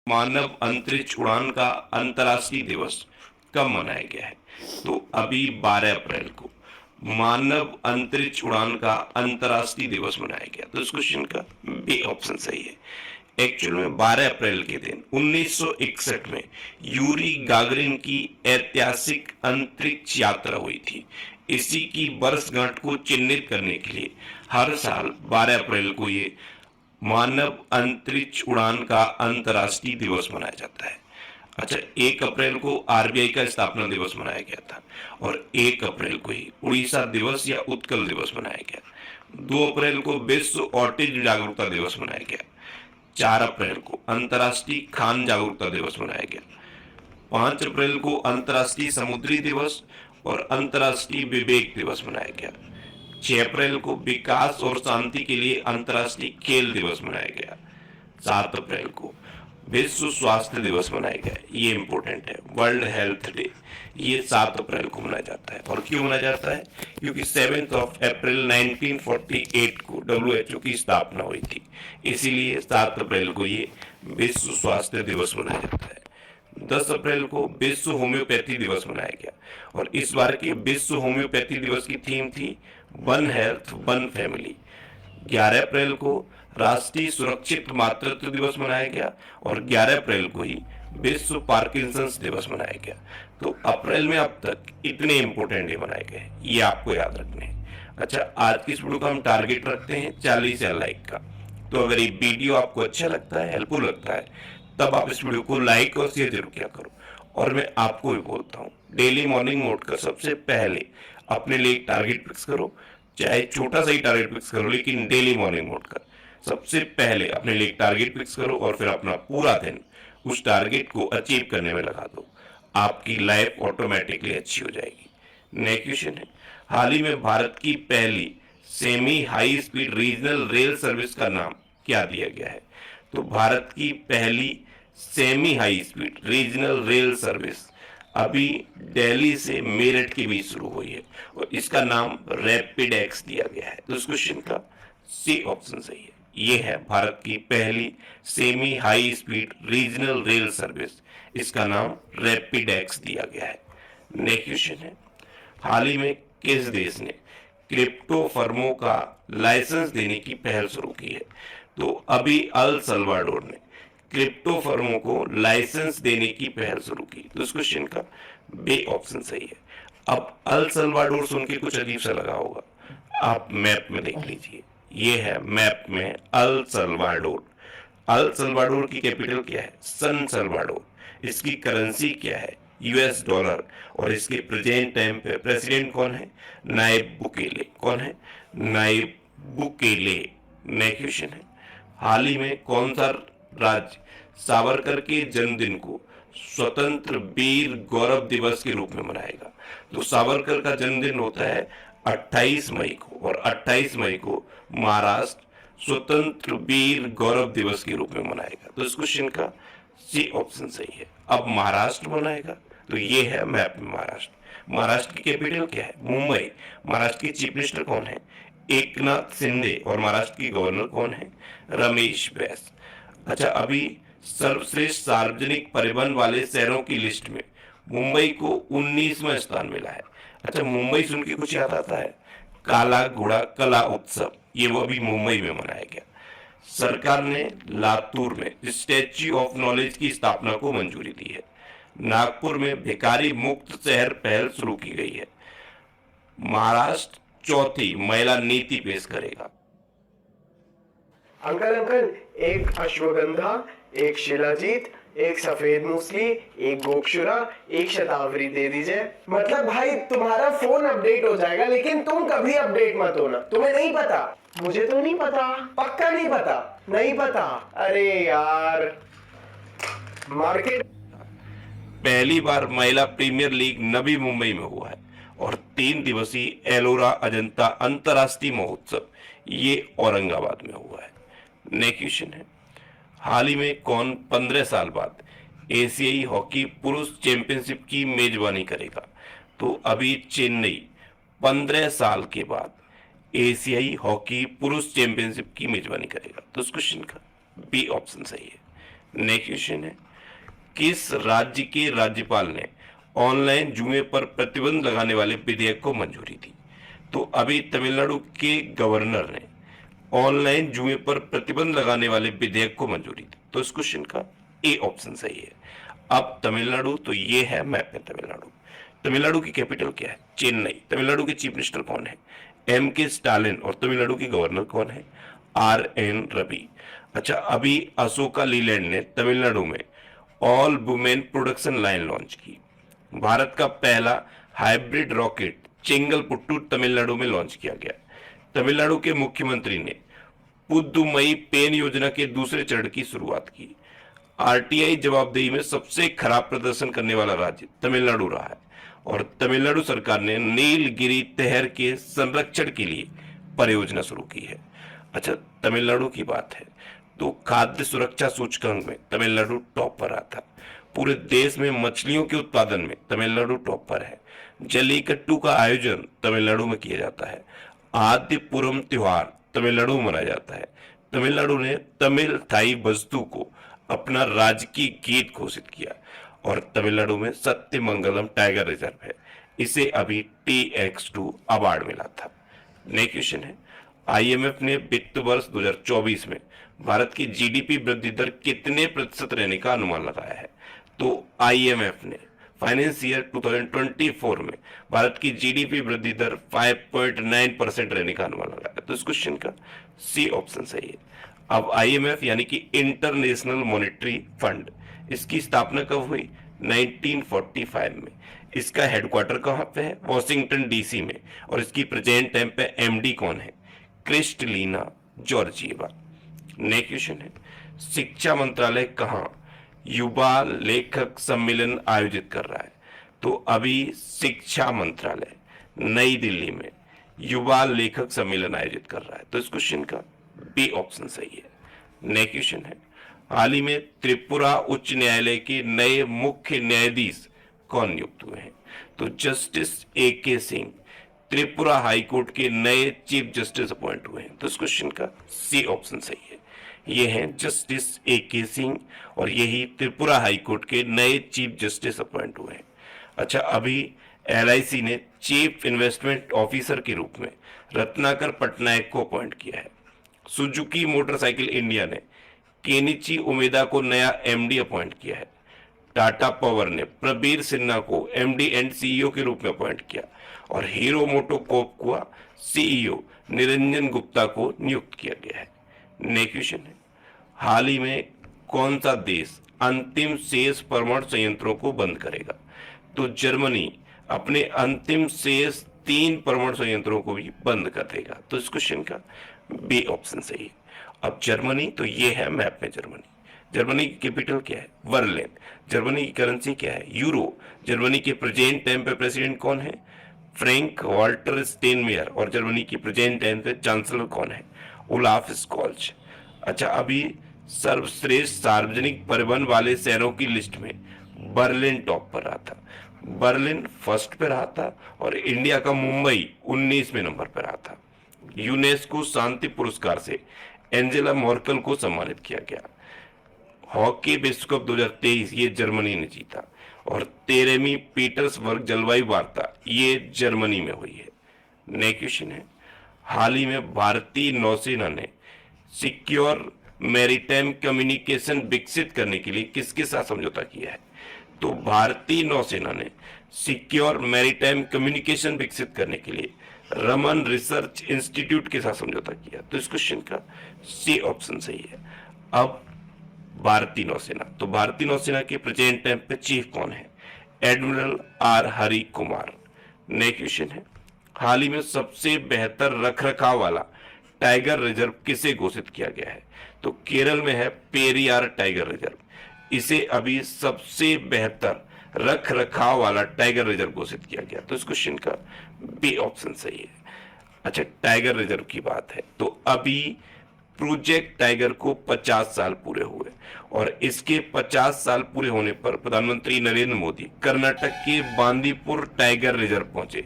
मानव अंतरिक्ष उड़ान का अंतर्राष्ट्रीय दिवस कब मनाया गया है? तो अभी 12 अप्रैल को मानव अंतरिक्ष उड़ान का अंतर्राष्ट्रीय दिवस मनाया गया। तो इस क्वेश्चन का बी ऑप्शन सही है। एक्चुअल में 12 अप्रैल के दिन 1961 में यूरी गागरिन की ऐतिहासिक अंतरिक्ष यात्रा हुई थी। इसी की वर्षगांठ को चिन्हित करने के लिए हर साल 12 अप्रैल को ये मानव अंतरिक्ष उड़ान का अंतर्राष्ट्रीय दिवस मनाया जाता है। अच्छा, 1 अप्रैल को आरबीआई का स्थापना दिवस मनाया गया था और 1 अप्रैल को ही उड़ीसा दिवस या उत्कल दिवस मनाया गया। 2 अप्रैल को विश्व ऑटिज्म जागरूकता दिवस मनाया गया। 4 अप्रैल को अंतर्राष्ट्रीय खान जागरूकता दिवस मनाया गया। 5 अप्रैल को अंतर्राष्ट्रीय समुद्री दिवस और अंतर्राष्ट्रीय विवेक दिवस मनाया गया। 6 अप्रैल को विकास और शांति के लिए अंतर्राष्ट्रीय खेल दिवस मनाया गया। 7 अप्रैल को विश्व स्वास्थ्य दिवस मनाया गया। ये इंपॉर्टेंट है, वर्ल्ड हेल्थ डे। ये 7 अप्रैल को मनाया जाता है। और क्यों मनाया जाता है? क्योंकि 7 अप्रैल 1948 को WHO की स्थापना हुई थी, इसीलिए 7 अप्रैल को ये विश्व स्वास्थ्य दिवस मनाया जाता है। 10 अप्रैल को विश्व होम्योपैथी दिवस मनाया गया और इस बार के विश्व होम्योपैथी दिवस की थीम थी वन हेल्थ वन फैमिली। 11 अप्रैल को राष्ट्रीय सुरक्षित मातृत्व दिवस मनाया गया और 11 अप्रैल को ही विश्व पार्किंसंस दिवस मनाया गया। तो अप्रैल में अब तक इतने इंपॉर्टेंट डे मनाए गए, ये आपको याद रखने हैं। अच्छा, आज की इस वीडियो का हम टारगेट रखते हैं 40,000 लाइक का। तो अगर ये वीडियो आपको अच्छा लगता है, हेल्पफुल लगता है, तब आप इस वीडियो को लाइक और शेयर जरूर किया करो। और मैं आपको भी बोलता हूँ, डेली मॉर्निंग मोड का सबसे पहले अपने लिए एक टारगेट फिक्स करो, चाहे छोटा सा ही टारगेट फिक्स करो, लेकिन डेली मॉर्निंग मोड का सबसे पहले अपने लिए एक टारगेट फिक्स करो और फिर अपना पूरा दिन उस टारगेट को अचीव करने में लगा दो। आपकी लाइफ ऑटोमेटिकली अच्छी हो जाएगी। नेक्स्ट क्वेश्चन है, हाल ही में भारत की पहली semi high speed regional rail service का नाम क्या दिया गया है? तो भारत की पहली semi high speed regional rail service अभी दिल्ली से मेरठ के बीच शुरू हुई है और इसका नाम रैपिड एक्स दिया गया है। तो इस क्वेश्चन का सी ऑप्शन सही है। ये है भारत की पहली semi high speed regional rail service, इसका नाम रैपिड एक्स दिया गया है। नेक्स्ट क्वेश्चन है, हाल ही में किस देश ने क्रिप्टो फर्मों का लाइसेंस देने की पहल शुरू की है? तो अभी अल सल्वाडोर ने क्रिप्टो फर्मों को लाइसेंस देने की पहल शुरू की। तो इस क्वेश्चन का बी ऑप्शन सही है। अब अल सल्वाडोर सुन के कुछ अजीब सा लगा होगा, आप मैप में देख लीजिए, ये है मैप में अल सल्वाडोर। अल सल्वाडोर की कैपिटल क्या है? सन सल्वाडोर। इसकी करेंसी क्या है? US dollar. और इसके प्रेजेंट टाइम पे प्रेसिडेंट कौन है? Nayib Bukele. कौन है? Nayib Bukele. नेक्स्ट क्वेश्चन है, हाल ही में कौन सा राज्य सावरकर के जन्मदिन को स्वतंत्र वीर गौरव दिवस के रूप में मनाएगा? तो सावरकर का जन्मदिन होता है 28 मई को और 28 मई को महाराष्ट्र स्वतंत्र वीर गौरव दिवस के रूप में मनाएगा। तो इस क्वेश्चन का सी ऑप्शन सही है। अब महाराष्ट्र मनाएगा, तो ये है मैप में महाराष्ट्र। महाराष्ट्र की कैपिटल क्या है? मुंबई। महाराष्ट्र की चीफ मिनिस्टर कौन है? एकनाथ शिंदे। और महाराष्ट्र की गवर्नर कौन है? रमेश बैस। अच्छा, अभी सर्वश्रेष्ठ सार्वजनिक परिवहन वाले शहरों की लिस्ट में मुंबई को 19वां स्थान मिला है। अच्छा, मुंबई सुन के कुछ याद आता है? काला घोड़ा कला उत्सव, ये वो अभी मुंबई में मनाया गया। सरकार ने लातूर में स्टैच्यू ऑफ नॉलेज की स्थापना को मंजूरी दी है। नागपुर में भिखारी मुक्त शहर पहल शुरू की गई है। महाराष्ट्र चौथी महिला नीति पेश करेगा। अंकल अंकल, एक अश्वगंधा, एक शिलाजीत, एक सफेद मूसली, एक गोक्षुरा, एक शतावरी दे दीजिए। मतलब भाई तुम्हारा फोन अपडेट हो जाएगा, लेकिन तुम कभी अपडेट मत होना। तुम्हें नहीं पता? मुझे तो नहीं पता, पक्का नहीं पता। नहीं पता? अरे यार, मार्केट पहली बार महिला प्रीमियर लीग नवी मुंबई में हुआ है और 3 दिवसीय एलोरा अजंता अंतरराष्ट्रीय महोत्सव ये औरंगाबाद में हुआ है। नेक्स्ट क्वेश्चन है, हाल ही में कौन 15 साल बाद एशियाई हॉकी पुरुष चैंपियनशिप की मेजबानी करेगा? तो अभी चेन्नई 15 साल के बाद एशियाई हॉकी पुरुष चैंपियनशिप की मेजबानी करेगा। तो इस क्वेश्चन का बी ऑप्शन सही है। नेक्स्ट क्वेश्चन है, किस राज्य के राज्यपाल ने ऑनलाइन जुए पर प्रतिबंध लगाने वाले विधेयक को मंजूरी दी? तो अभी तमिलनाडु के गवर्नर ने ऑनलाइन जुए पर प्रतिबंध लगाने वाले विधेयक को मंजूरी दी। तो इस क्वेश्चन का ए ऑप्शन सही है। अब तमिलनाडु, तो ये है मैप में तमिलनाडु। तमिलनाडु की कैपिटल क्या है? चेन्नई। तमिलनाडु के चीफ मिनिस्टर कौन है? M.K. स्टालिन। और तमिलनाडु के गवर्नर कौन है? R.N. रवि। अच्छा, अभी अशोका लीलैंड ने तमिलनाडु में all women production line launch की। भारत का पहला हाइब्रिड रॉकेट चेंगलपुट्टू तमिलनाडु में लॉन्च किया गया। तमिलनाडु के मुख्यमंत्री ने पुद्दुमई पेन योजना के दूसरे चरण की शुरुआत की। आरटीआई जवाबदेही में सबसे खराब प्रदर्शन करने वाला राज्य तमिलनाडु रहा है। और तमिलनाडु सरकार ने नीलगिरी तहर के संरक्षण के लिए परियोजना शुरू की है। अच्छा, तमिलनाडु की बात है तो खाद्य सुरक्षा सूचकांक में तमिलनाडु टॉप पर आता। पूरे देश में मछलियों के उत्पादन में तमिलनाडु टॉप पर है। जल्लीकट्टू का आयोजन तमिलनाडु में किया जाता है। आदिपुरम त्योहार तमिलनाडु में मनाया जाता है। तमिलनाडु ने तमिल थाई वस्तु को अपना राजकीय गीत घोषित किया। और तमिलनाडु में सत्यमंगलम टाइगर रिजर्व है, इसे अभी TX2 अवार्ड मिला था। नेक्स्ट क्वेश्चन है, IMF ने वित्त वर्ष 2024 में भारत की GDP वृद्धि दर कितने प्रतिशत रहने का अनुमान लगाया है? तो IMF ने फाइनेंस ईयर 2024 में भारत की GDP वृद्धि दर 5.9% रहने का अनुमान लगाया। तो इस क्वेश्चन का सी ऑप्शन सही है। अब IMF यानी कि इंटरनेशनल मॉनेटरी फंड, इसकी स्थापना कब हुई? 1945 में। इसका हेडक्वार्टर कहाँ पे है? वॉशिंगटन DC में। और इसकी प्रेजेंट टाइम पे MD कौन है? Kristalina Georgieva. नेक्स्ट क्वेश्चन है, शिक्षा मंत्रालय कहाँ युवा लेखक सम्मेलन आयोजित कर रहा है? तो अभी शिक्षा मंत्रालय नई दिल्ली में युवा लेखक सम्मेलन आयोजित कर रहा है। तो इस क्वेश्चन का बी ऑप्शन सही है। नेक्स्ट क्वेश्चन है, हाल ही में त्रिपुरा उच्च न्यायालय के नए मुख्य न्यायाधीश कौन नियुक्त हुए हैं? तो justice AK Singh Tripura high court के नए चीफ जस्टिस अपॉइंट हुए हैं। तो इस क्वेश्चन का सी ऑप्शन सही है। ये हैं जस्टिस AK सिंह और यही त्रिपुरा हाईकोर्ट के नए चीफ जस्टिस अपॉइंट हुए हैं। अच्छा, अभी LIC ने चीफ इन्वेस्टमेंट ऑफिसर के रूप में रत्नाकर पटनायक को अपॉइंट किया है। सुजुकी मोटरसाइकिल इंडिया ने केनिची उमेदा को नया MD अपॉइंट किया है। टाटा पावर ने प्रबीर सिन्हा को MD एंड CEO के रूप में अपॉइंट किया। और हीरो मोटोकॉर्प को CEO निरंजन गुप्ता को नियुक्त किया गया है। नेक्स्ट क्वेश्चन है, हाल ही में कौन सा देश अंतिम शेष परमाणु संयंत्रों को बंद करेगा? तो जर्मनी अपने अंतिम शेष 3 परमाणु संयंत्रों को भी बंद कर देगा। तो इस क्वेश्चन का बी ऑप्शन सही है। अब जर्मनी, तो ये है मैप में जर्मनी। जर्मनी की कैपिटल क्या है? बर्लिन। जर्मनी की करेंसी क्या है? यूरो। जर्मनी के प्रेजेंट टाइम पे प्रेसिडेंट कौन है? Frank Walter Steinmeier. और जर्मनी की प्रेजेंट टाइम पे चांसलर कौन है? Olaf Scholz. अच्छा, अभी सर्वश्रेष्ठ सार्वजनिक परिवहन वाले शहरों की लिस्ट में बर्लिन टॉप पर रहा था। बर्लिन फर्स्ट पे रहा था और इंडिया का मुंबई 19वें नंबर पर रहा था। यूनेस्को शांति पुरस्कार से एंजेला मर्केल को सम्मानित किया गया। हॉकी विश्व कप 2023 ये जर्मनी ने जीता। और 13वीं पीटर्सबर्ग जलवायु वार्ता ये जर्मनी में हुई है। नेक्स्ट क्वेश्चन है, हाल ही में भारतीय नौसेना ने सिक्योर मैरीटाइम कम्युनिकेशन विकसित करने के लिए किसके साथ समझौता किया है? तो भारतीय नौसेना ने सिक्योर मैरीटाइम कम्युनिकेशन विकसित करने के लिए रमन रिसर्च इंस्टीट्यूट के साथ समझौता किया। तो इस क्वेश्चन का सी ऑप्शन सही है। अब भारतीय नौसेना, तो भारतीय नौसेना के प्रेजेंट टाइम पे चीफ कौन है? Admiral R Hari Kumar. Next question है, हाल ही में सबसे बेहतर रखरखाव वाला टाइगर रिजर्व किसे घोषित किया गया है? तो केरल में है पेरियार टाइगर रिजर्व। इसे अभी सबसे बेहतर रख रखाव वाला टाइगर रिजर्व घोषित किया गया। तो इस क्वेश्चन का बी ऑप्शन सही है। अच्छा, टाइगर रिजर्व की बात है तो अभी प्रोजेक्ट टाइगर को 50 साल पूरे हुए और इसके 50 साल पूरे होने पर प्रधानमंत्री नरेंद्र मोदी कर्नाटक के बांदीपुर टाइगर रिजर्व पहुंचे।